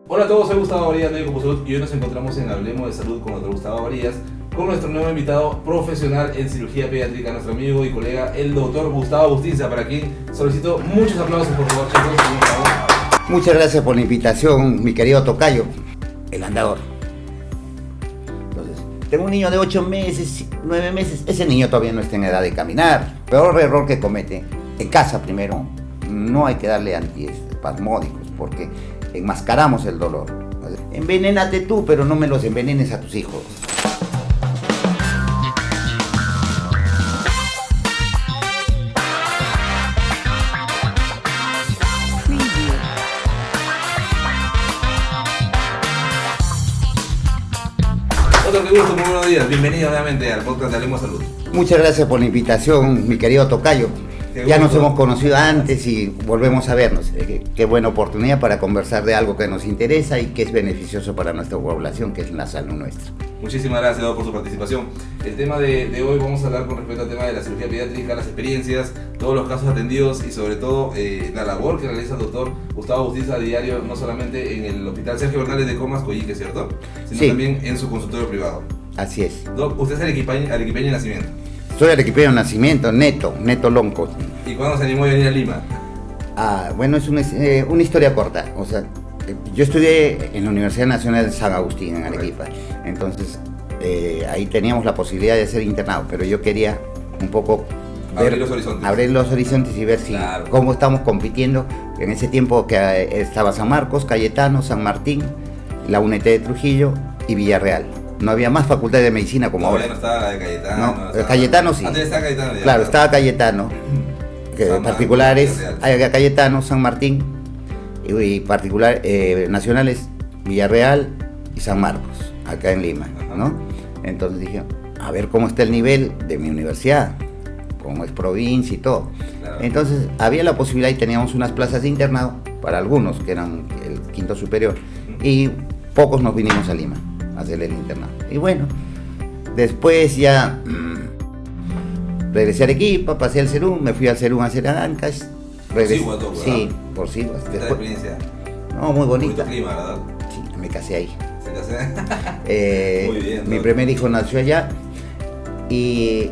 Hola a todos, soy Gustavo Varías, médico por salud, y hoy nos encontramos en Hablemos de Salud con el Dr. Gustavo Varías, con nuestro nuevo invitado profesional en cirugía pediátrica, nuestro amigo y colega, el doctor Gustavo Bustinza, para quien solicito muchos aplausos, por favor, chicos. Muchas gracias por la invitación, mi querido tocayo, el andador. Entonces, tengo un niño de 8 meses, 9 meses, ese niño todavía no está en edad de caminar. Peor error que comete, en casa primero, no hay que darle antiespasmódicos, porque enmascaramos el dolor. Envenénate tú, pero no me los envenenes a tus hijos. Otro que gusto, muy buenos días, bienvenido nuevamente al podcast de Hablemos de Salud. Muchas gracias por la invitación, mi querido tocayo. Ya nos hemos conocido antes y volvemos a vernos. Qué buena oportunidad para conversar de algo que nos interesa y que es beneficioso para nuestra población, que es la salud nuestra. Muchísimas gracias, doctor, por su participación. El tema de hoy vamos a hablar con respecto al tema de la cirugía pediátrica, las experiencias, todos los casos atendidos y sobre todo la labor que realiza el doctor Gustavo Bustinza a diario, no solamente en el Hospital Sergio Bernales de Comas, Coyique, ¿cierto? Sino sí, también en su consultorio privado. Así es. Doc, usted es arequipeño de nacimiento. Soy arequipeño de nacimiento, Neto Lonco. ¿Y cuándo se animó a venir a Lima? Bueno, es una historia corta. O sea, yo estudié en la Universidad Nacional de San Agustín, en Arequipa. Entonces, ahí teníamos la posibilidad de ser internado, pero yo quería un poco abrir los horizontes y ver cómo estamos compitiendo. En ese tiempo que estaba San Marcos, Cayetano, San Martín, la UNT de Trujillo y Villarreal. No había más facultad de medicina como ahora. No estaba la de Cayetano. No, Cayetano sí. Antes estaba Cayetano ya. Claro, estaba Cayetano. Particulares, hay Cayetano, San Martín y nacionales Villarreal y San Marcos, acá en Lima, ¿no? Entonces dije, a ver cómo está el nivel de mi universidad, cómo es provincia y todo. Claro. Entonces había la posibilidad y teníamos unas plazas de internado para algunos, que eran el quinto superior, y pocos nos vinimos a Lima a hacer el internado. Y bueno, después ya regresé a Arequipa, pasé al Serum, me fui al Serum a hacer Ancash. Sí, por Siguas. ¿Qué tal la experiencia? No, muy bonita. Bonito clima, ¿verdad? Sí, me casé ahí. ¿Se casé? Muy bien. Mi primer hijo nació allá y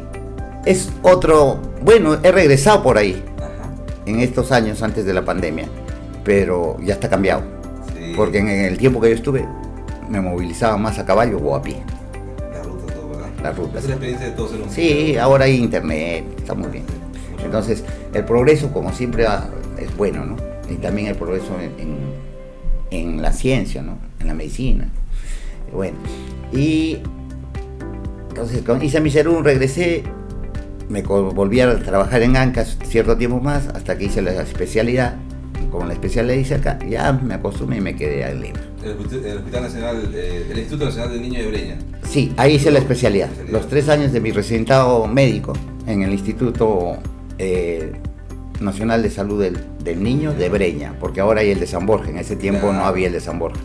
es otro, bueno, he regresado por ahí. Ajá. En estos años antes de la pandemia, pero ya está cambiado. Sí. Porque en el tiempo que yo estuve me movilizaba más a caballo o a pie. La ruta. ¿Es la experiencia de todos en un Sí, sitio? Ahora hay internet, está muy bien. Entonces, el progreso, como siempre, es bueno, ¿no? Y también el progreso en la ciencia, ¿no? En la medicina. Bueno, y entonces hice mi serum, regresé, me volví a trabajar en Ancash cierto tiempo más, hasta que hice la especialidad. Como la especialidad hice acá, ya me acostumbré y me quedé en Lima. El Hospital Nacional, el Instituto Nacional del Niño de Breña. Sí, ahí hice la especialidad. Los 3 años de mi residentado médico en el Instituto Nacional de Salud del Niño de Breña, porque ahora hay el de San Borja, en ese tiempo no había el de San Borja.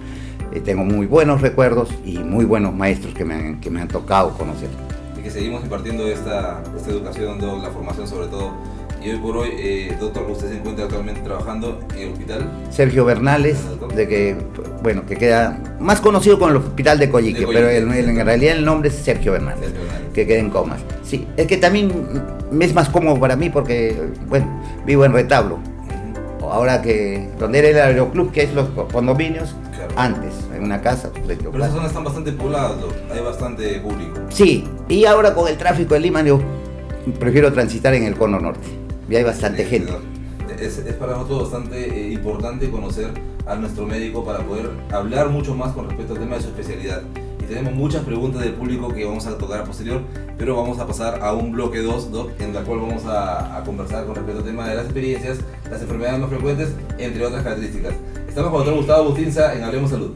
Tengo muy buenos recuerdos y muy buenos maestros que me han tocado conocer. Y que seguimos impartiendo esta educación, la formación sobre todo. Y hoy por hoy, doctor, usted se encuentra actualmente trabajando en el hospital Sergio Bernales, que queda más conocido con el hospital de Coyique, pero en realidad el nombre es Sergio Bernales, que queda en Comas. Sí, es que también me es más cómodo para mí porque, bueno, vivo en Retablo. Ahora que, donde era el aeroclub, que es los condominios, claro. Antes, en una casa. Pero esas zonas están bastante pobladas, hay bastante público. Sí, y ahora con el tráfico de Lima, yo prefiero transitar en el cono norte. Y hay bastante gente. Es para nosotros bastante importante conocer a nuestro médico para poder hablar mucho más con respecto al tema de su especialidad. Y tenemos muchas preguntas del público que vamos a tocar a posterior, pero vamos a pasar a un bloque 2, Doc, en la cual vamos a conversar con respecto al tema de las experiencias, las enfermedades más frecuentes, entre otras características. Estamos con el doctor Gustavo Bustinza en Hablemos Salud.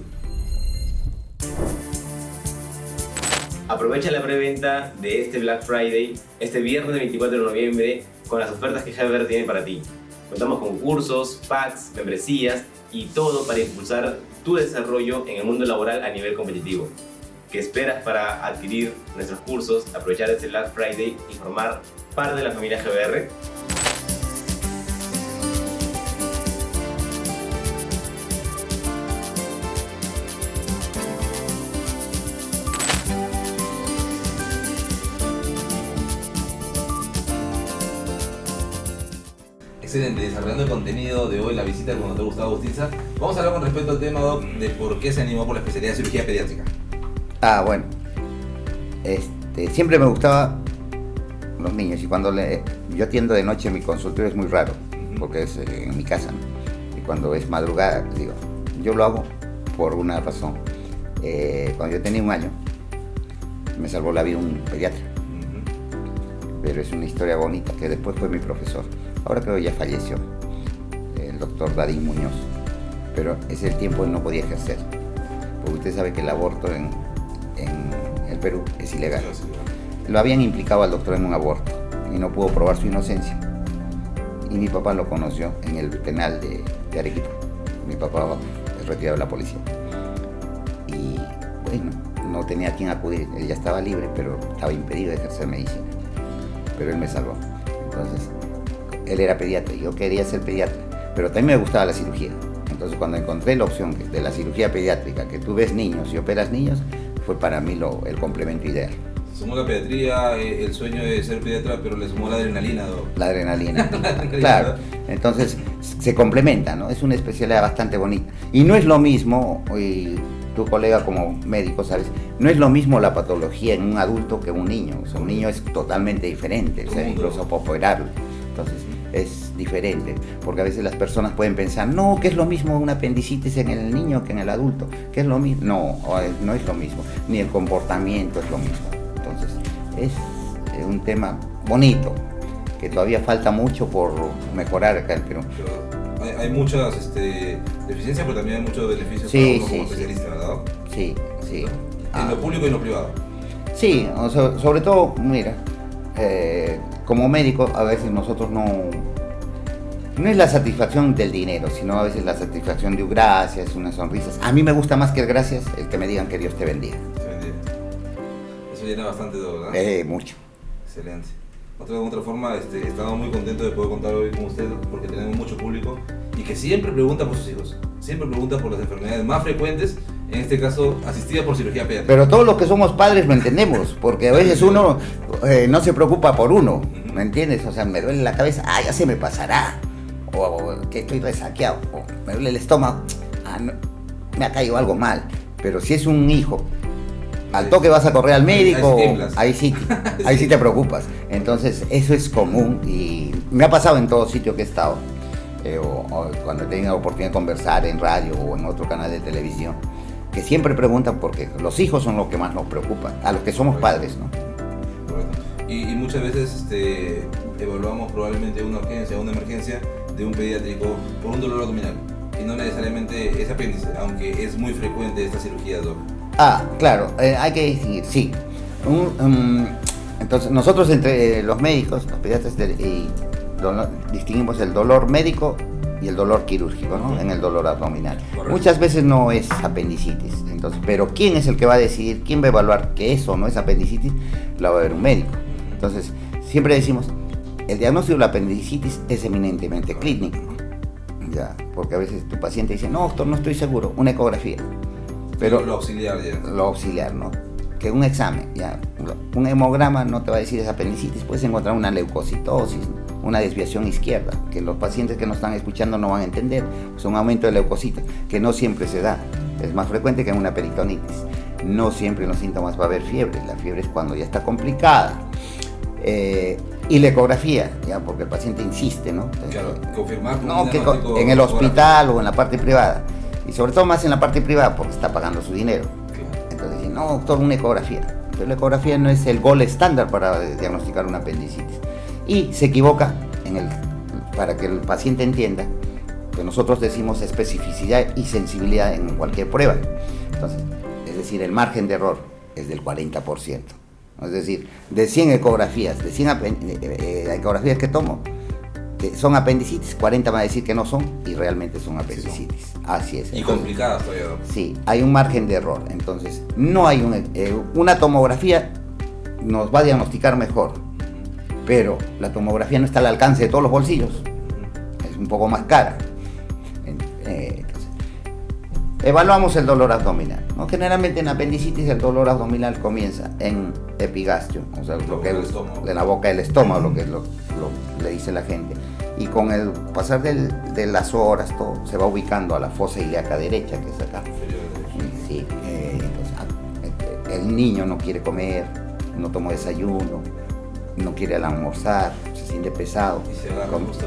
Aprovecha la preventa de este Black Friday, este viernes 24 de noviembre, con las ofertas que GBR tiene para ti. Contamos con cursos, packs, membresías y todo para impulsar tu desarrollo en el mundo laboral a nivel competitivo. ¿Qué esperas para adquirir nuestros cursos, aprovechar este Black Friday y formar parte de la familia GBR? Excelente, desarrollando el contenido de hoy, la visita con el doctor Gustavo Bustinza, vamos a hablar con respecto al tema, Doc, de por qué se animó por la especialidad de cirugía pediátrica. Bueno, siempre me gustaba los niños y cuando yo atiendo de noche en mi consultorio es muy raro, porque es en mi casa, ¿no? Y cuando es madrugada, digo, yo lo hago por una razón. Cuando yo tenía 1 año, me salvó la vida un pediatra. Pero es una historia bonita, que después fue mi profesor. Ahora creo que ya falleció, el doctor Dadín Muñoz. Pero ese tiempo él no podía ejercer. Porque usted sabe que el aborto en el Perú es ilegal. Lo habían implicado al doctor en un aborto y no pudo probar su inocencia. Y mi papá lo conoció en el penal de Arequipa. Mi papá es retirado de la policía. Y bueno, no tenía a quién acudir. Él ya estaba libre, pero estaba impedido de ejercer medicina. Pero él me salvó. Entonces, él era pediatra y yo quería ser pediatra, pero también me gustaba la cirugía. Entonces, cuando encontré la opción de la cirugía pediátrica, que tú ves niños y operas niños, fue para mí el complemento ideal. Sumó la pediatría, el sueño de ser pediatra, pero le sumó la adrenalina, Doc. La adrenalina, claro. Entonces, se complementa, ¿no? Es una especialidad bastante bonita. Y no es lo mismo, y tu colega como médico, ¿sabes? No es lo mismo la patología en un adulto que en un niño. O sea, un niño es totalmente diferente, o sea, incluso para operarlo. Entonces, es diferente, porque a veces las personas pueden pensar, no, que es lo mismo una apendicitis en el niño que en el adulto, que es lo mismo. No es lo mismo, ni el comportamiento es lo mismo. Entonces, es un tema bonito, que todavía falta mucho por mejorar acá en Perú. Hay muchas deficiencias, pero también hay muchos beneficios sí, para uno como especialista, ¿verdad? Sí. En lo público y en lo privado. Sí, o sea, sobre todo, mira, como médico a veces nosotros no es la satisfacción del dinero, sino a veces la satisfacción de un gracias, unas sonrisas. A mí me gusta más que el gracias, el que me digan que Dios te bendiga. Te bendiga. Eso llena bastante todo, ¿verdad? Mucho. Excelente. De otra forma, estamos muy contentos de poder contar hoy con usted porque tenemos mucho público y que siempre pregunta por sus hijos, siempre pregunta por las enfermedades más frecuentes, en este caso asistidas por cirugía pediátrica. Pero todos los que somos padres lo entendemos, porque a veces uno no se preocupa por uno, ¿me entiendes? O sea, me duele la cabeza, ya se me pasará, o que estoy resaqueado, o me duele el estómago, no, me ha caído algo mal. Pero si es un hijo, al toque vas a correr al médico, ahí sí te preocupas. Entonces eso es común y me ha pasado en todo sitio que he estado, o cuando he tenido la oportunidad de conversar en radio o en otro canal de televisión, que siempre preguntan porque los hijos son los que más nos preocupan, a los que somos padres, ¿no? Y muchas veces evaluamos probablemente una urgencia o una emergencia de un pediátrico por un dolor abdominal y no necesariamente es apéndice, aunque es muy frecuente esta cirugía, Doc. Claro, hay que distinguir, sí. Entonces, nosotros entre los médicos, los pediatras, distinguimos el dolor médico y el dolor quirúrgico, ¿no? En el dolor abdominal. Correcto. Muchas veces no es apendicitis, entonces, pero ¿quién es el que va a decidir, quién va a evaluar que eso no es apendicitis? Lo va a ver un médico. Entonces, siempre decimos, el diagnóstico de la apendicitis es eminentemente clínico, ya, porque a veces tu paciente dice, no, doctor, no estoy seguro, una ecografía. Pero lo auxiliar ya. Lo auxiliar, ¿no? Que un examen, ya. Un hemograma no te va a decir es apendicitis, puedes encontrar una leucocitosis, una desviación izquierda, que los pacientes que nos están escuchando no van a entender, es un aumento de leucocitos, que no siempre se da, es más frecuente que en una peritonitis. No siempre en los síntomas va a haber fiebre, la fiebre es cuando ya está complicada. Y la ecografía, ya, porque el paciente insiste, ¿no? Claro, confirmar. No, que en el hospital o en la parte privada. Y sobre todo más en la parte privada porque está pagando su dinero. Entonces dicen, no, doctor, una ecografía. Pero la ecografía no es el gol estándar para diagnosticar una apendicitis. Y se equivoca para que el paciente entienda que nosotros decimos especificidad y sensibilidad en cualquier prueba. Entonces, es decir, el margen de error es del 40%. Es decir, de 100 ecografías, de 100 ecografías que tomo, son apendicitis, 40 van a decir que no son y realmente son apendicitis. Así es. Y complicadas todavía. Sí, hay un margen de error. Entonces, no hay una tomografía nos va a diagnosticar mejor, pero la tomografía no está al alcance de todos los bolsillos. Es un poco más cara. Entonces, evaluamos el dolor abdominal, ¿no? Generalmente en apendicitis el dolor abdominal comienza en epigastrio, o sea, lo que es en la boca del estómago, lo que le dice la gente. y con el pasar de las horas todo se va ubicando a la fosa ilíaca derecha, que es acá. Sí, el niño no quiere comer, no tomó desayuno, no quiere almorzar, se siente pesado,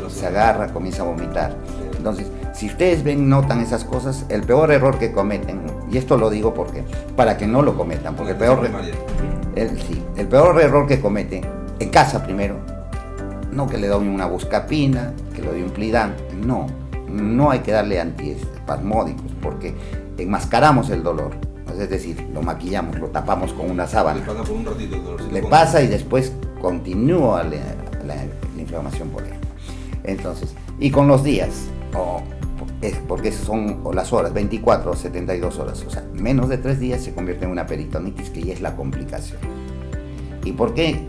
se agarra, comienza a vomitar. Entonces, si ustedes notan esas cosas, el peor error que cometen, y esto lo digo porque para que no lo cometan, porque el peor error que cometen, en casa primero, no que le doy una buscapina, que le doy un Plidam, no hay que darle antiespasmódicos, porque enmascaramos el dolor, es decir, lo maquillamos, lo tapamos con una sábana. Le pasa por un ratito el dolor. Le pasa y después continúa la inflamación por ahí. Entonces, y con los días, porque son las horas, 24 o 72 horas, o sea, menos de 3 días se convierte en una peritonitis, que ya es la complicación. ¿Y por qué?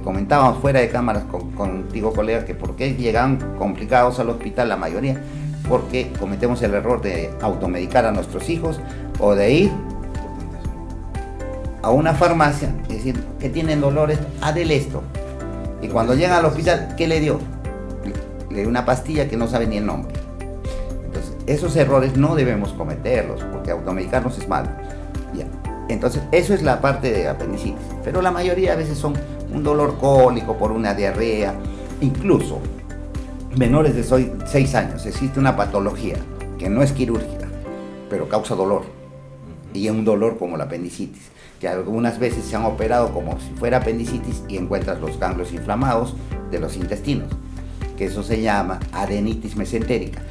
Comentábamos fuera de cámaras contigo, colega, que por qué llegan complicados al hospital la mayoría, porque cometemos el error de automedicar a nuestros hijos o de ir a una farmacia y decir que tienen dolores, dele esto. Y cuando llegan al hospital, ¿qué le dio? Le dio una pastilla que no sabe ni el nombre. Entonces, esos errores no debemos cometerlos, porque automedicarnos es malo. Ya. Entonces, eso es la parte de apendicitis. Pero la mayoría a veces son un dolor cólico por una diarrea. Incluso, menores de 6 años, existe una patología que no es quirúrgica, pero causa dolor. Y es un dolor como la apendicitis, que algunas veces se han operado como si fuera apendicitis y encuentras los ganglios inflamados de los intestinos, que eso se llama adenitis mesentérica.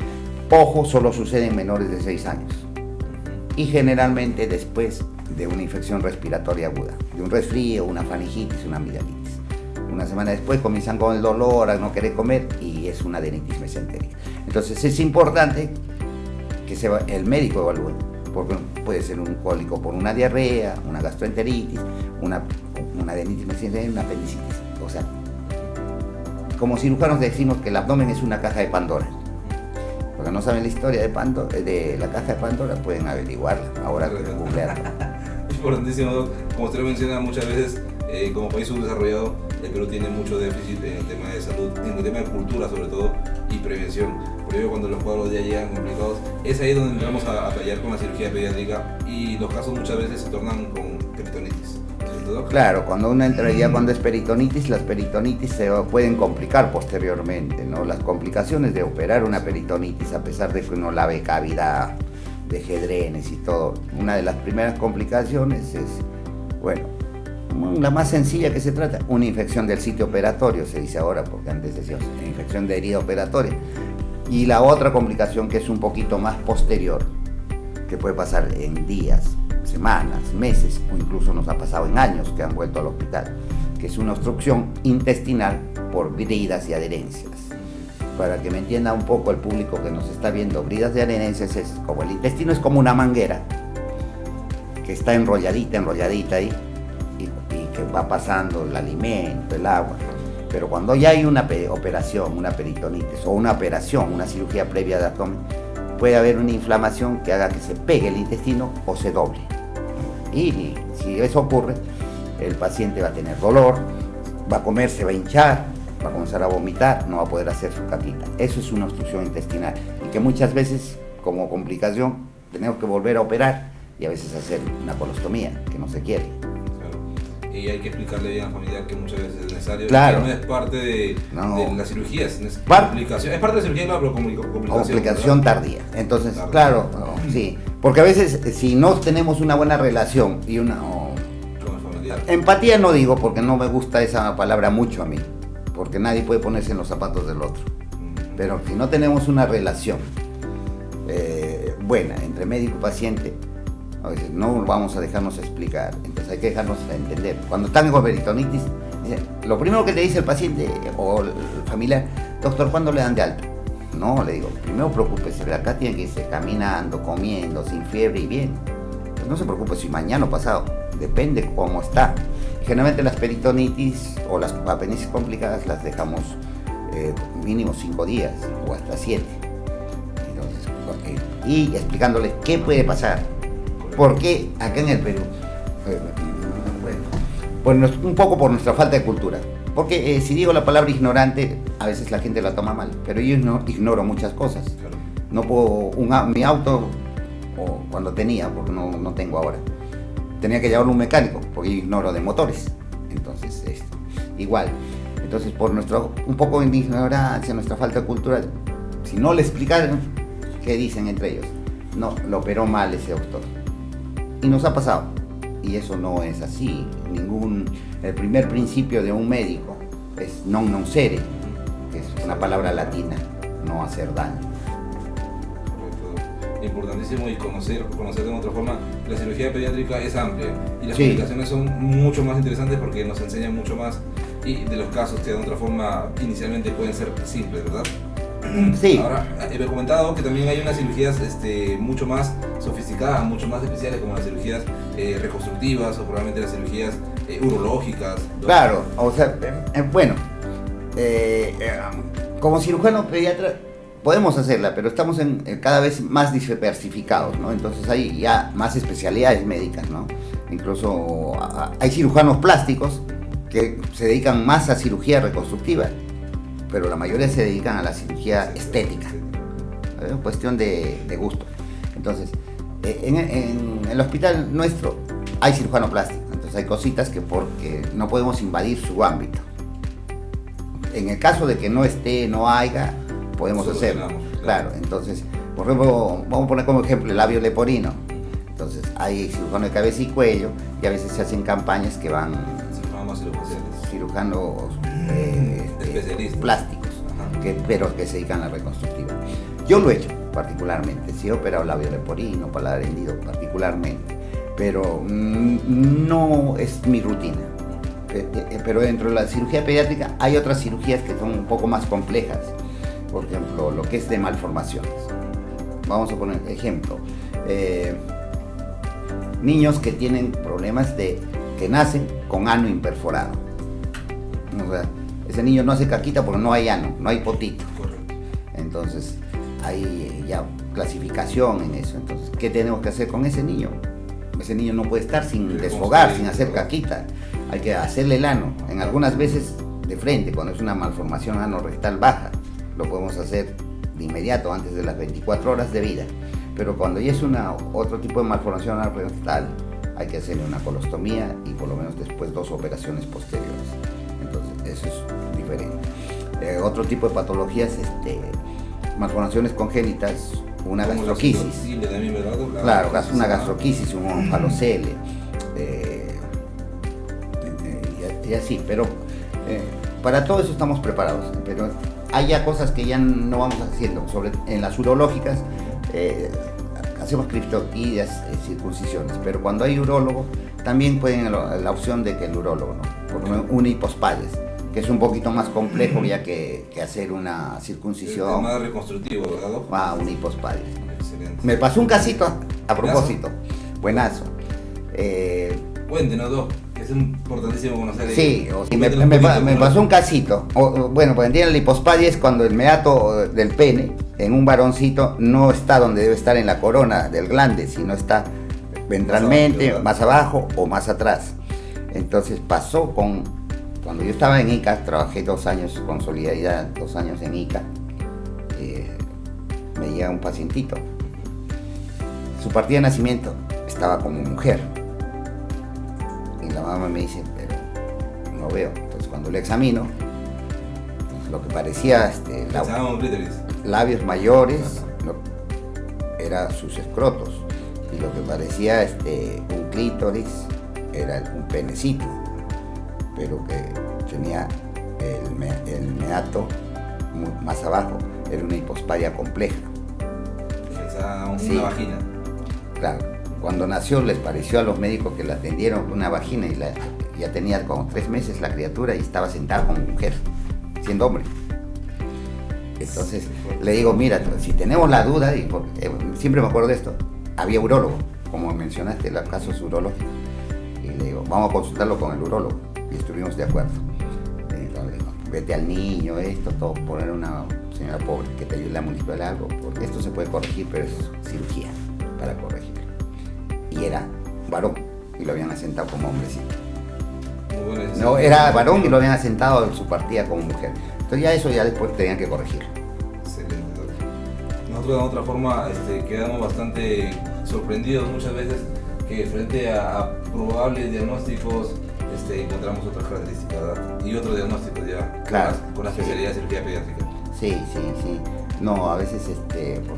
Ojo, solo sucede en menores de 6 años y generalmente después de una infección respiratoria aguda, de un resfrío, una faringitis, una amigdalitis. Una semana después comienzan con el dolor, a no querer comer, y es una adenitis mesentérica. Entonces es importante que el médico evalúe, porque puede ser un cólico por una diarrea, una gastroenteritis, una adenitis mesentérica, una apendicitis. O sea, como cirujanos decimos que el abdomen es una caja de Pandora. Porque no saben la historia de la caja de Pandora, pueden averiguarla, ahora googlearla. Importantísimo, Doc. Como usted lo menciona muchas veces, como país subdesarrollado, el Perú tiene mucho déficit en el tema de salud, en el tema de cultura sobre todo, y prevención. Por ello, cuando los cuadros ya llegan complicados, es ahí donde entramos a pelear con la cirugía pediátrica, y los casos muchas veces se tornan con peritonitis. Claro, cuando uno entra ya cuando es peritonitis, las peritonitis se pueden complicar posteriormente, ¿no? Las complicaciones de operar una peritonitis, a pesar de que uno lave cavidad de Hedrenes y todo, una de las primeras complicaciones es, bueno, la más sencilla que se trata, una infección del sitio operatorio, se dice ahora, porque antes decía infección de herida operatoria. Y la otra complicación, que es un poquito más posterior, que puede pasar en días, semanas, meses, o incluso nos ha pasado en años que han vuelto al hospital, que es una obstrucción intestinal por bridas y adherencias. Para que me entienda un poco el público que nos está viendo, bridas y adherencias es como el intestino es como una manguera que está enrolladita ahí y que va pasando el alimento, el agua. Pero cuando ya hay una operación, una peritonitis o una operación, una cirugía previa de abdomen, puede haber una inflamación que haga que se pegue el intestino o se doble. Y si eso ocurre, el paciente va a tener dolor, va a comer, se va a hinchar, va a comenzar a vomitar, no va a poder hacer su caquita. Eso es una obstrucción intestinal y que muchas veces, como complicación, tenemos que volver a operar y a veces hacer una colostomía, que no se quiere. Claro. Y hay que explicarle bien a la familia que muchas veces es necesario, claro, que no es parte de la cirugía, es complicación. Es parte de la cirugía, claro, pero complicación tardía. Entonces, claro, sí, porque a veces si no tenemos una buena relación y una empatía, no digo, porque no me gusta esa palabra mucho a mí, porque nadie puede ponerse en los zapatos del otro, pero si no tenemos una relación buena entre médico y paciente, a veces no vamos a dejarnos explicar, entonces hay que dejarnos entender. Cuando están con peritonitis, lo primero que le dice el paciente o el familiar: doctor, ¿cuándo le dan de alta? No, le digo, primero preocúpese, acá tiene que irse caminando, comiendo, sin fiebre y bien. Pues no se preocupe si mañana o pasado, depende cómo está. Generalmente las peritonitis o las apendicitis complicadas las dejamos mínimo 5 días o hasta 7. Entonces, y explicándole qué puede pasar. ¿Por qué acá en el Perú? Bueno, pues un poco por nuestra falta de cultura. Porque si digo la palabra ignorante, a veces la gente la toma mal, pero yo no ignoro muchas cosas. Claro. No puedo, mi auto, o cuando tenía, porque no tengo ahora, tenía que llevarlo a un mecánico, porque yo ignoro de motores. Entonces, igual. Entonces, por un poco de ignorancia, nuestra falta de cultura, si no le explicaron, ¿qué dicen entre ellos? No, lo operó mal ese doctor. Y nos ha pasado. Y eso no es así. El primer principio de un médico es non nocere, que es una palabra latina, no hacer daño. Correcto. Importantísimo, y conocer de otra forma, la cirugía pediátrica es amplia y las Sí. publicaciones son mucho más interesantes porque nos enseñan mucho más y de los casos que de otra forma inicialmente pueden ser simples, ¿verdad? Sí. Ahora, he comentado que también hay unas cirugías mucho más sofisticadas, mucho más especiales, como las cirugías reconstructivas o probablemente las cirugías urológicas, ¿no? Claro, o sea, bueno, como cirujano pediatra podemos hacerla, pero estamos cada vez más diversificados, ¿no? Entonces hay ya más especialidades médicas, ¿no? Incluso hay cirujanos plásticos que se dedican más a cirugía reconstructiva, pero la mayoría se dedican a la cirugía estética. Es cuestión de gusto. Entonces, en el hospital nuestro hay cirujano plástico, entonces hay cositas que porque no podemos invadir su ámbito. En el caso de que no esté, no haya, podemos hacerlo. Claro, entonces, por ejemplo, vamos a poner como ejemplo el labio leporino. Entonces, hay cirujano de cabeza y cuello, y a veces se hacen campañas que van cirujanos especialistas plásticos, pero que se dedican a la reconstructiva. Yo lo he hecho particularmente, sí he operado labio leporino, paladar hendido particularmente, pero no es mi rutina. Pero dentro de la cirugía pediátrica hay otras cirugías que son un poco más complejas, por ejemplo, lo que es de malformaciones. Vamos a poner ejemplo, niños que tienen problemas que nacen con ano imperforado. O sea, ese niño no hace caquita porque no hay ano, no hay potito. Correcto. Entonces hay ya clasificación en eso. Entonces, ¿qué tenemos que hacer con ese niño? Ese niño no puede estar sin desfogar, sin hacer caquita. Hay que hacerle el ano. En algunas veces de frente, cuando es una malformación anorrectal baja, lo podemos hacer de inmediato, antes de las 24 horas de vida. Pero cuando ya es otro tipo de malformación anorrectal, hay que hacerle una colostomía y por lo menos después 2 operaciones posteriores. Entonces, eso es diferente. Otro tipo de patologías, malformaciones congénitas, una gastroquisis. Claro, una gastroquisis, un onfalocele, y así, pero para todo eso estamos preparados. Pero hay ya cosas que ya no vamos haciendo, en las urológicas hacemos criptoquídeas, circuncisiones, pero cuando hay urólogo también pueden la opción de que el urólogo, ¿no? Por ejemplo, un hipospadias, que es un poquito más complejo ya que hacer una circuncisión. Más reconstructivo, ¿verdad? Un hipospadias. Excelente. Me pasó un casito a propósito, buenazo. Cuéntenos, Doc, que es importantísimo conocer. Sí, me pasó un casito. Bueno, pues entienden, la hipospadia es cuando el meato del pene en un varoncito no está donde debe estar en la corona del glande, sino está ventralmente, más abajo o más atrás. Entonces pasó cuando yo estaba en ICA, trabajé 2 años con Solidaridad, 2 años en ICA, me llega un pacientito. Su partida de nacimiento estaba como mujer. Y la mamá me dice, pero no veo. Entonces cuando le examino, lo que parecía labios mayores, era sus escrotos. Y lo que parecía un clítoris era un penecito, pero que tenía el meato más abajo, era una hipospadia compleja. Una vagina. Claro, cuando nació les pareció a los médicos que la atendieron una vagina y ya tenía como 3 meses la criatura y estaba sentada como mujer, siendo hombre. Entonces le digo, mira, si tenemos la duda, y siempre me acuerdo de esto, había urólogo, como mencionaste, los casos urológicos, y le digo, vamos a consultarlo con el urólogo, y estuvimos de acuerdo. Le digo, vete al niño, todo, poner una señora pobre que te ayude a manipular algo, porque esto se puede corregir, pero es cirugía para corregirlo. Y era varón, y lo habían asentado como hombrecito. Muy No, era varón y lo habían asentado en su partida como mujer. Entonces ya después tenían que corregirlo. Excelente, doctor. Nosotros de otra forma quedamos bastante sorprendidos muchas veces que frente a probables diagnósticos encontramos otras características, ¿verdad? Y otros diagnósticos ya, claro, con la especialidad de cirugía pediátrica. Sí. No, a veces, por ejemplo,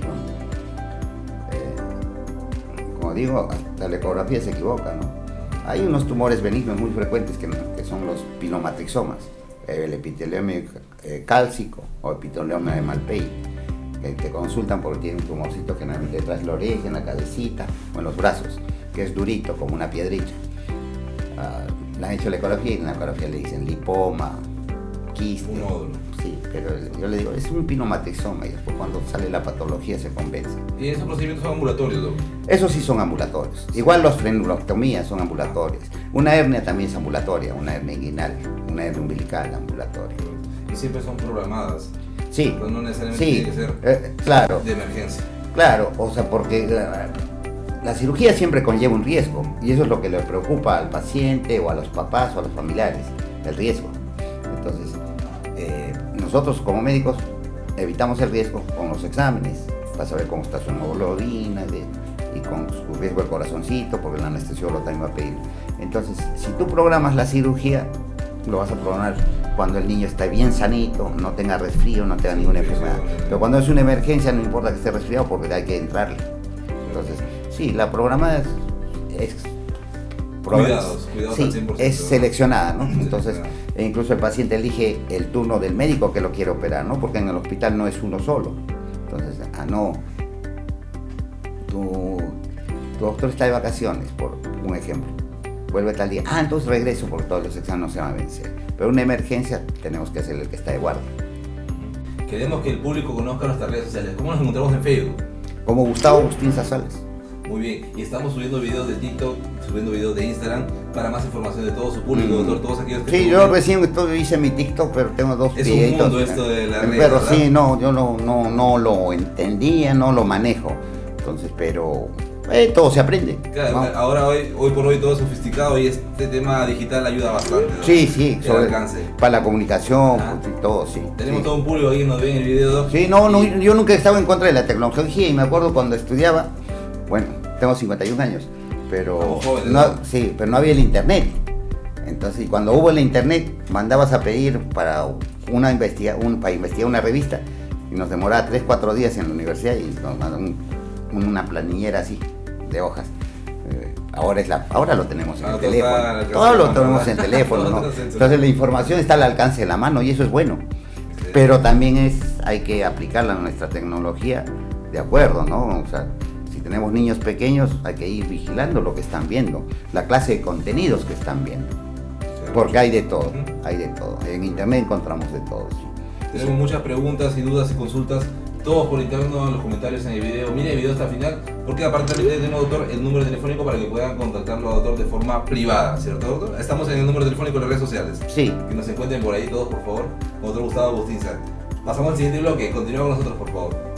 como digo, hasta la ecografía se equivoca, ¿no? Hay unos tumores benignos muy frecuentes que son los pilomatrixomas, el epitelioma cálcico o epitelioma de Malpey, que te consultan porque tiene un tumorcito generalmente detrás de la oreja, en la cabecita o en los brazos, que es durito, como una piedrita. Le han hecho la ecografía y en la ecografía le dicen lipoma, quiste. Un nódulo. Sí, pero yo le digo, es un pilomatrixoma y después cuando sale la patología se convence. ¿Y esos procedimientos son ambulatorios, doctor? Esos sí son ambulatorios. Igual las frenuloctomías son ambulatorias. Una hernia también es ambulatoria, una hernia inguinal, una hernia umbilical ambulatoria. Y siempre son programadas. Sí. Pero no necesariamente Sí, tiene que ser claro. de emergencia. Claro, o sea, porque la cirugía siempre conlleva un riesgo y eso es lo que le preocupa al paciente o a los papás o a los familiares, el riesgo. Entonces, nosotros como médicos evitamos el riesgo con los exámenes para saber cómo está su hemoglobina y con su riesgo del corazoncito, porque el anestesiólogo también va a pedir. Entonces, si tú programas la cirugía, lo vas a programar cuando el niño está bien sanito, no tenga resfrío, no tenga ninguna enfermedad. Pero cuando es una emergencia no importa que esté resfriado porque hay que entrarle. Entonces, sí, la programada es Cuidados sí, al 100%. es seleccionada, ¿no? Entonces, Seleccionada. incluso el paciente elige el turno del médico que lo quiere operar, ¿no? Porque en el hospital no es uno solo. Entonces, no, tu doctor está de vacaciones, por un ejemplo. Vuelve tal día, entonces regreso porque todos los exámenes no se van a vencer. Pero una emergencia tenemos que hacer el que está de guardia. Queremos que el público conozca nuestras redes sociales. ¿Cómo nos encontramos en Facebook? Como Gustavo Agustín Sazales. Muy bien, y estamos subiendo videos de TikTok, subiendo videos de Instagram para más información de todo su público, doctor, todos aquellos que... Sí, yo recién hice mi TikTok, pero tengo 2 Es videitos. un mundo esto de la red, pero ¿verdad? sí, no, yo no lo entendía, no lo manejo. Entonces, pero todo se aprende. Claro, ¿no? ahora hoy por hoy todo es sofisticado y este tema digital ayuda bastante, ¿no? Sí, El alcance. para la comunicación, Ah. y todo, sí. Tenemos sí. todo un público ahí que nos ve en el video, doc. Sí, yo nunca he estado en contra de la tecnología y me acuerdo cuando estudiaba, bueno, tengo 51 años, pero Estamos jóvenes, no, ¿no? sí, pero no había el internet. Entonces, cuando hubo el internet, mandabas a pedir para investigar una revista y nos demoraba 3-4 días en la universidad y nos mandaban una planillera así de hojas. Ahora lo tenemos en el teléfono. Todo lo tenemos en el teléfono, ¿no? Entonces la información está al alcance de la mano y eso es bueno. Pero también hay que aplicarla a nuestra tecnología de acuerdo, ¿no? O sea, si tenemos niños pequeños hay que ir vigilando lo que están viendo, la clase de contenidos que están viendo. Porque hay de todo, hay de todo. En internet encontramos de todo. Sí. Tenemos muchas preguntas y dudas y consultas, todos por interno en los comentarios en el video. Mire el video hasta el final, porque aparte también tenemos, doctor, el número telefónico para que puedan contactarlo a doctor de forma privada, ¿cierto, doctor? Estamos en el número telefónico de las redes sociales. Sí. Que nos encuentren por ahí todos, por favor. Con doctor Gustavo Agustín Sá. Pasamos al siguiente bloque, continúa con nosotros, por favor.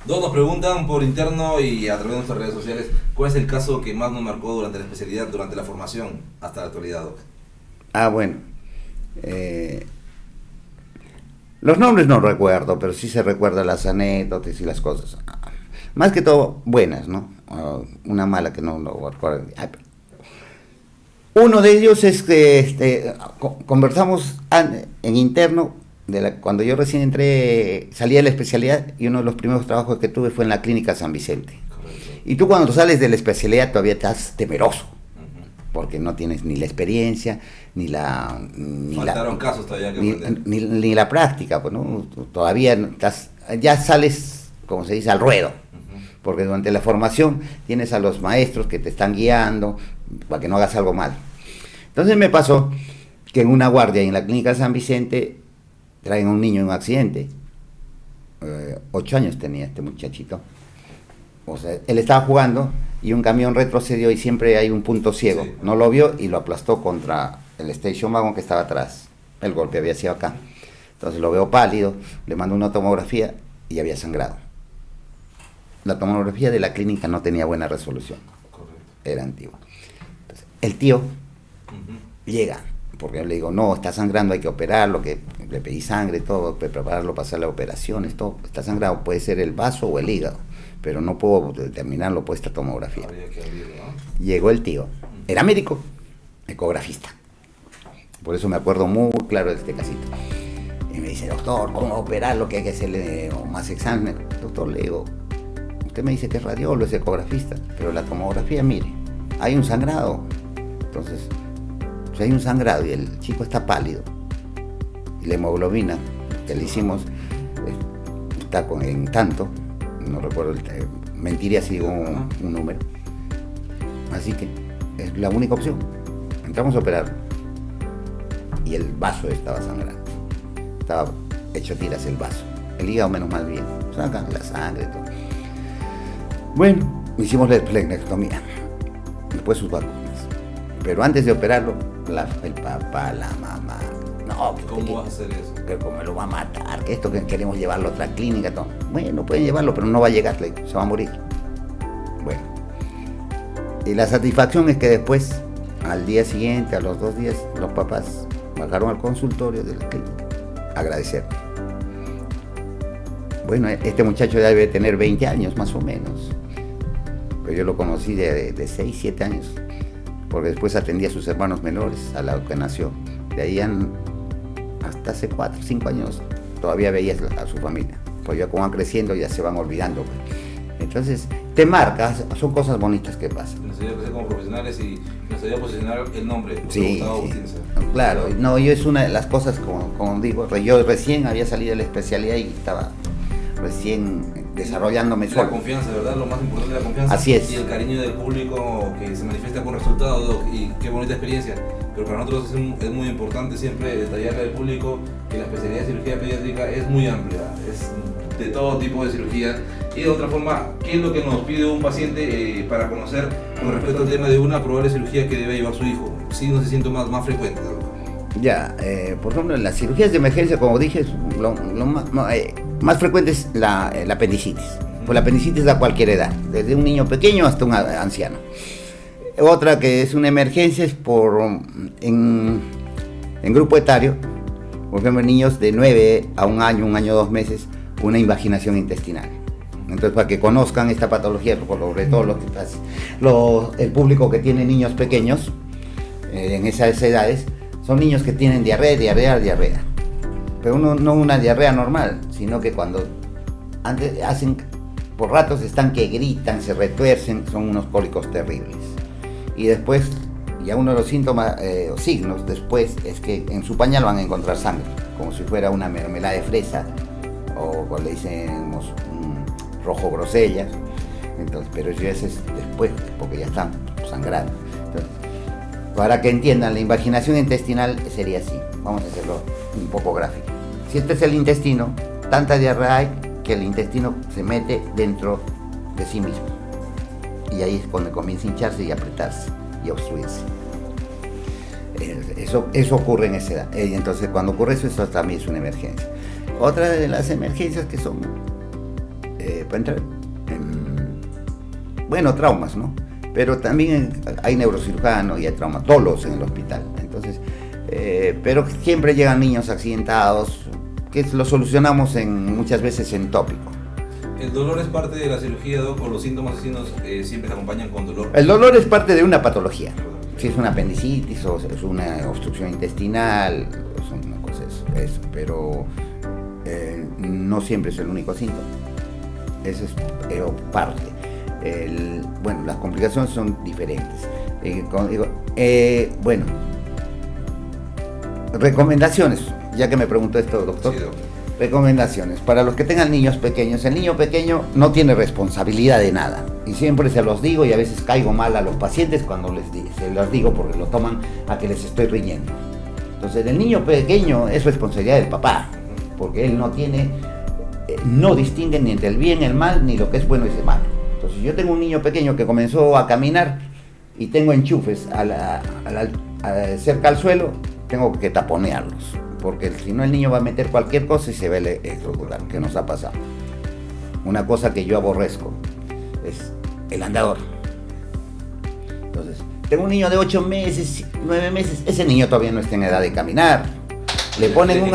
Todos nos preguntan por interno y a través de nuestras redes sociales cuál es el caso que más nos marcó durante la especialidad, durante la formación, hasta la actualidad, doc. Bueno. Los nombres no recuerdo, pero sí se recuerdan las anécdotas y las cosas. Más que todo buenas, ¿no? Una mala que no recuerdo. Uno de ellos es que conversamos en interno. Cuando yo recién salí de la especialidad y uno de los primeros trabajos que tuve fue en la clínica San Vicente. Correcto. Y tú cuando sales de la especialidad todavía estás temeroso, porque no tienes ni la experiencia, Faltaron casos todavía que aprender. ni la práctica, pues, ¿no? Todavía ya sales, como se dice, al ruedo, porque durante la formación tienes a los maestros que te están guiando para que no hagas algo mal. Entonces me pasó que en una guardia en la clínica San Vicente traen a un niño en un accidente. 8 años tenía este muchachito. O sea, él estaba jugando y un camión retrocedió y siempre hay un punto ciego. Sí. No lo vio y lo aplastó contra el station wagon que estaba atrás. El golpe había sido acá. Entonces lo veo pálido, le mando una tomografía y había sangrado. la tomografía de la clínica no tenía buena resolución. Correcto. Era antigua. Entonces, el tío llega, porque yo le digo, no, está sangrando, hay que operarlo, que le pedí sangre, todo, prepararlo, pasarle a operaciones, todo, está sangrado, puede ser el vaso o el hígado, pero no puedo determinarlo por esta tomografía. Habría que abrirlo, ¿no? Llegó el tío, era médico, ecografista, por eso me acuerdo muy claro de este casito. Y me dice, doctor, ¿cómo operarlo? Que hay que hacerle más exámenes. Doctor, le digo, usted me dice que es radiólogo, es ecografista, pero la tomografía, mire, hay un sangrado. Entonces, si hay un sangrado y el chico está pálido, y la hemoglobina que le hicimos está en tanto, no recuerdo, mentiría si digo un número. Así que es la única opción. Entramos a operar y el vaso estaba sangrando. Estaba hecho tiras el vaso. El hígado menos mal bien. Sacan la sangre y todo. Bueno, hicimos la esplenectomía. Después sus vacunas. Pero antes de operarlo, el papá, la mamá. No, ¿cómo vas a hacer eso? Que como lo va a matar, que esto que queremos llevarlo a otra clínica, todo. Bueno, pueden llevarlo, pero no va a llegar, se va a morir. Bueno. Y la satisfacción es que después, al día siguiente, a los 2 días, los papás bajaron al consultorio de la clínica a agradecer. Bueno, este muchacho ya debe tener 20 años, más o menos. Pero yo lo conocí de 6, 7 años, porque después atendía a sus hermanos menores, a la que nació. De ahí hasta hace 4, 5 años todavía veías a su familia. Pues ya como van creciendo ya se van olvidando. Entonces te marcas, son cosas bonitas que pasan. Nos ayuda a crecer como profesionales y nos ayuda a posicionar el nombre. Sí, sí. Claro, no, yo es una de las cosas, como digo, yo recién había salido de la especialidad y estaba recién desarrollándome solo. La confianza, ¿verdad? Lo más importante es la confianza. Así es. Y el cariño del público que se manifiesta con resultados, Doc, y qué bonita experiencia. Pero para nosotros es muy importante siempre detallarle al público que la especialidad de cirugía pediátrica es muy amplia, es de todo tipo de cirugía. Y de otra forma, ¿qué es lo que nos pide un paciente para conocer con respecto al tema de una probable cirugía que debe llevar su hijo? Signos y síntomas más frecuentes, Doc. Ya, por ejemplo, en las cirugías de emergencia, como dije, lo más frecuente es la apendicitis. Pues la apendicitis da cualquier edad, desde un niño pequeño hasta un anciano. Otra que es una emergencia es en grupo etario, por ejemplo, niños de 9 a 1 año, 2 meses, una invaginación intestinal. Entonces, para que conozcan esta patología, sobre todo el público que tiene niños pequeños, en esas edades, son niños que tienen diarrea. Pero no una diarrea normal, sino que cuando antes por ratos están que gritan, se retuercen, son unos cólicos terribles. Y después, ya uno de los síntomas o signos después es que en su pañal van a encontrar sangre, como si fuera una mermelada de fresa, o le decimos rojo grosella. Entonces, pero eso es después, porque ya están sangrando. Entonces, para que entiendan, la invaginación intestinal sería así. Vamos a hacerlo un poco gráfico. Si este es el intestino, tanta diarrea hay que el intestino se mete dentro de sí mismo. Y ahí es cuando comienza a hincharse y apretarse y obstruirse. Eso ocurre en esa edad. Entonces, cuando ocurre eso también es una emergencia. Otra de las emergencias que son, para entrar traumas, ¿no? Pero también hay neurocirujanos y hay traumatólogos en el hospital. Entonces, pero siempre llegan niños accidentados, que lo solucionamos muchas veces en tópico. ¿El dolor es parte de la cirugía, Doc, o los síntomas y signos siempre se acompañan con dolor? El dolor es parte de una patología. Si es una apendicitis o es una obstrucción intestinal, son una cosa eso, pero no siempre es el único síntoma. Eso es parte. Las complicaciones son diferentes. Recomendaciones, ya que me preguntó esto, doctor. Sí, doctor. Recomendaciones. Para los que tengan niños pequeños, el niño pequeño no tiene responsabilidad de nada. Y siempre se los digo, y a veces caigo mal a los pacientes cuando se los digo porque lo toman a que les estoy riñendo. Entonces, el niño pequeño es responsabilidad del papá, porque él no distingue ni entre el bien y el mal, ni lo que es bueno y es malo. Entonces, yo tengo un niño pequeño que comenzó a caminar y tengo enchufes cerca al suelo, tengo que taponearlos, porque si no el niño va a meter cualquier cosa y se va a electrocutar, que nos ha pasado. Una cosa que yo aborrezco, es el andador. Entonces, tengo un niño de 8 meses, 9 meses, ese niño todavía no está en edad de caminar. Le ponen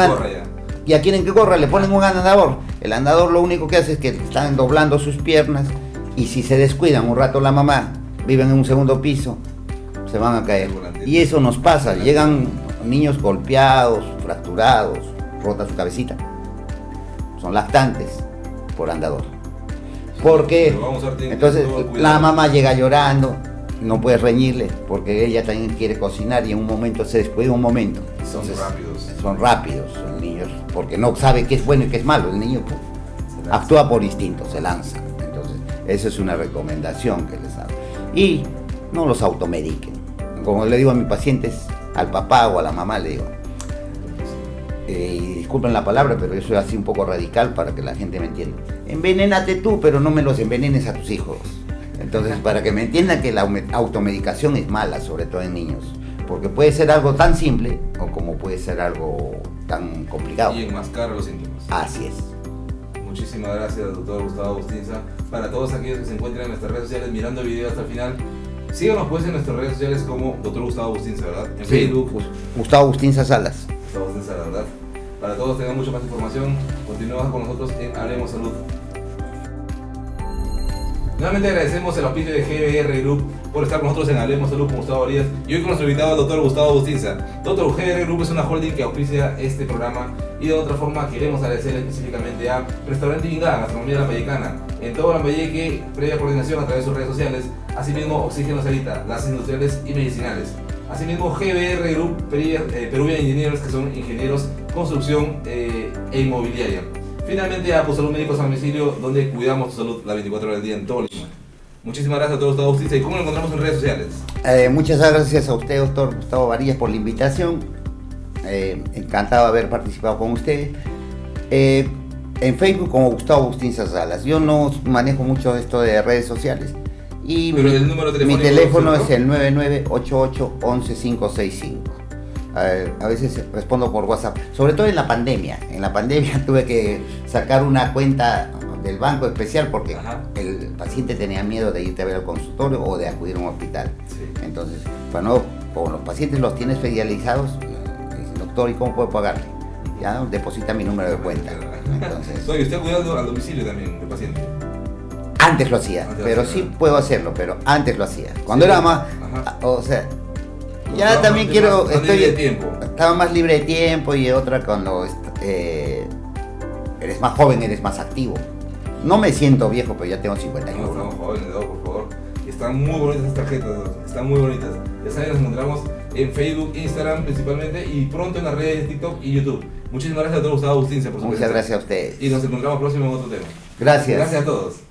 ya quieren que corra, le ponen un andador. El andador lo único que hace es que están doblando sus piernas y si se descuidan un rato la mamá, viven en un segundo piso, se van a caer. Y eso nos pasa, llegan niños golpeados, fracturados, rota su cabecita. Son lactantes por andador. Porque entonces la mamá llega llorando, no puedes reñirle porque ella también quiere cocinar y en un momento se descuida un momento. Entonces, son rápidos los niños porque no sabe qué es bueno y qué es malo. El niño actúa por instinto, se lanza. Entonces, esa es una recomendación que les hago. Y no los automediquen. Como le digo a mis pacientes, al papá o a la mamá le digo, y disculpen la palabra, pero yo soy así un poco radical para que la gente me entienda. Envenénate tú, pero no me los envenenes a tus hijos. Entonces, para que me entiendan que la automedicación es mala, sobre todo en niños, porque puede ser algo tan simple o como puede ser algo tan complicado. Y enmascara los síntomas. Así es. Muchísimas gracias, doctor Gustavo Bustinza. Para todos aquellos que se encuentran en nuestras redes sociales mirando el video hasta el final, síganos pues en nuestras redes sociales como Dr. Gustavo Bustinza, ¿verdad? En Facebook. Gustavo Bustinza Salas. Gustavo Bustinza, ¿verdad? Para todos tengan mucha más información, continúa con nosotros en Hablemos Salud. Nuevamente agradecemos el auspicio de GBR Group por estar con nosotros en Hablemos Salud con Gustavo Arias y hoy con nuestro invitado el doctor Gustavo Bustinza. Doctor, GBR Group es una holding que auspicia este programa y de otra forma queremos agradecer específicamente a Restaurante Ingá, Gastronomía Lambayecana, en todo Lambayeque, previa coordinación a través de sus redes sociales, asimismo Oxígeno Sarita, Gases Industriales y Medicinales. Asimismo GBR Group, Peruvian Engineers, que son ingenieros, construcción e inmobiliaria. Finalmente a Salud Médicos a domicilio, donde cuidamos tu salud las 24 horas del día en todo Lima. Muchísimas gracias a todos, Gustavo Bustinza. ¿Y cómo lo encontramos en redes sociales? Muchas gracias a usted, doctor Gustavo Varillas, por la invitación. Encantado de haber participado con usted. En Facebook como Gustavo Bustinza Salas. Yo no manejo mucho esto de redes sociales. Y pero el número mi teléfono es el 9988-11565. A veces respondo por WhatsApp, sobre todo en la pandemia. En la pandemia tuve que sacar una cuenta del banco especial porque el paciente tenía miedo de irte a ver al consultorio o de acudir a un hospital. Sí. Entonces, como los pacientes los tienes fidelizados, doctor, ¿y cómo puedo pagarle? Ya deposita mi número de cuenta. Entonces, ¿y usted cuidando al domicilio también del paciente? Antes lo hacía, pero sí puedo hacerlo, pero antes lo hacía. Cuando era más, o sea, ya también quiero, estaba más libre de tiempo y otra cuando eres más joven, eres más activo. No me siento viejo, pero ya tengo 51. No, estamos jóvenes, por favor. Están muy bonitas estas tarjetas, están muy bonitas. Ya saben, nos encontramos en Facebook, Instagram principalmente y pronto en las redes de TikTok y YouTube. Muchísimas gracias a todos, Gustavo Bustinza, por su presencia. Muchas gracias a ustedes. Y nos encontramos próximo en otro tema. Gracias. Gracias a todos.